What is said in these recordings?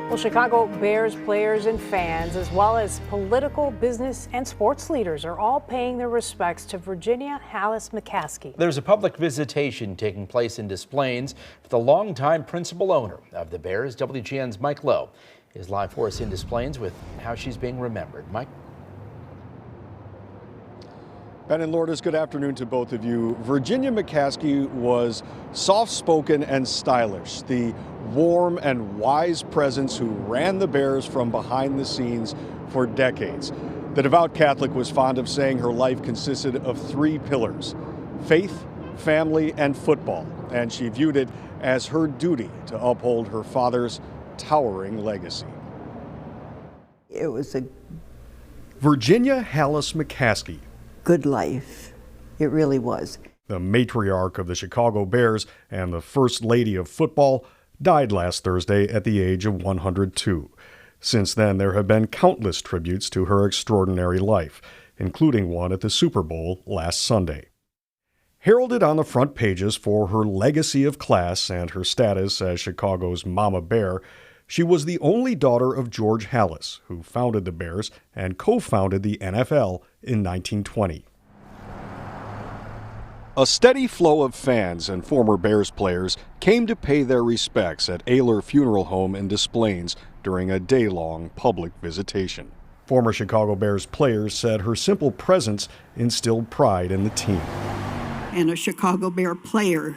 Well, Chicago Bears players and fans, as well as political, business, and sports leaders, are all paying their respects to Virginia Hallis McCaskey. There's a public visitation taking place in Des Plaines for the longtime principal owner of the Bears. WGN's Mike Lowe is live for us in Des Plaines with how she's being remembered. Mike? Ben and Lourdes, good afternoon to both of you. Virginia McCaskey was soft-spoken and stylish, the warm and wise presence who ran the Bears from behind the scenes for decades. The devout Catholic was fond of saying her life consisted of three pillars: faith, family, and football, and she viewed it as her duty to uphold her father's towering legacy. It was a Virginia Hallis McCaskey, good life. It really was. the matriarch of the Chicago Bears and the First Lady of Football, died last Thursday at the age of 102. Since then, there have been countless tributes to her extraordinary life, including one at the Super Bowl last Sunday. Heralded on the front pages for her legacy of class and her status as Chicago's Mama Bear, she was the only daughter of George Halas, who founded the Bears and co-founded the NFL in 1920. A steady flow of fans and former Bears players came to pay their respects at Ayler Funeral Home in Des Plaines during a day-long public visitation. Former Chicago Bears players said her simple presence instilled pride in the team. And a Chicago Bear player.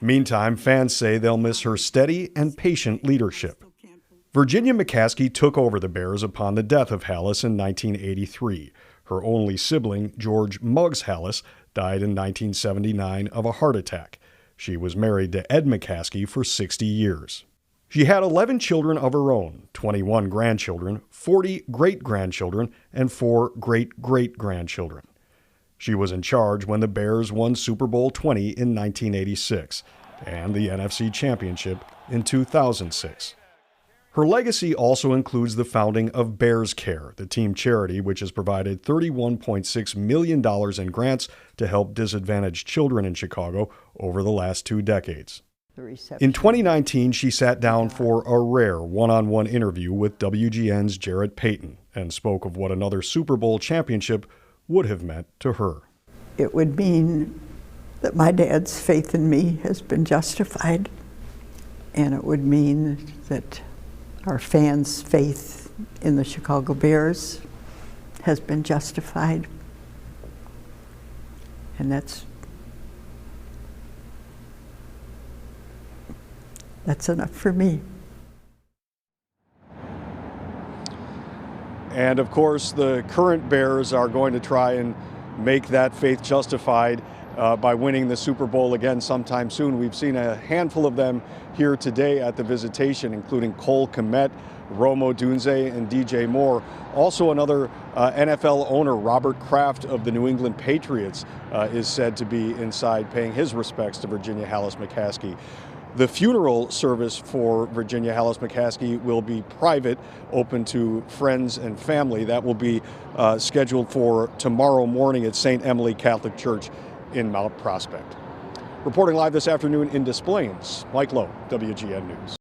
Meantime, fans say they'll miss her steady and patient leadership. Virginia McCaskey took over the Bears upon the death of Halas in 1983. Her only sibling, George Muggs Halas, died in 1979 of a heart attack. She was married to Ed McCaskey for 60 years. She had 11 children of her own, 21 grandchildren, 40 great-grandchildren, and 4 great-great-grandchildren. She was in charge when the Bears won Super Bowl 20 in 1986 and the NFC Championship in 2006. Her legacy also includes the founding of Bears Care, the team charity which has provided $31.6 million in grants to help disadvantaged children in Chicago over the last 2 decades. In 2019, she sat down for a rare one-on-one interview with WGN's Jarrett Payton and spoke of what another Super Bowl championship would have meant to her. It would mean that my dad's faith in me has been justified, and it would mean that our fans' faith in the Chicago Bears has been justified. And that's enough for me. And of course, the current Bears are going to try and make that faith justified by winning the Super Bowl again sometime soon. We've seen a handful of them here today at the visitation, including Cole Kmet, Rome Odunze, and DJ Moore. Also another NFL owner, Robert Kraft of the New England Patriots, is said to be inside paying his respects to Virginia Hallis McCaskey. The funeral service for Virginia Hallis McCaskey will be private, open to friends and family. That will be scheduled for tomorrow morning at St. Emily Catholic Church in Mount Prospect. Reporting live this afternoon in Des Plaines, Mike Lowe, WGN News.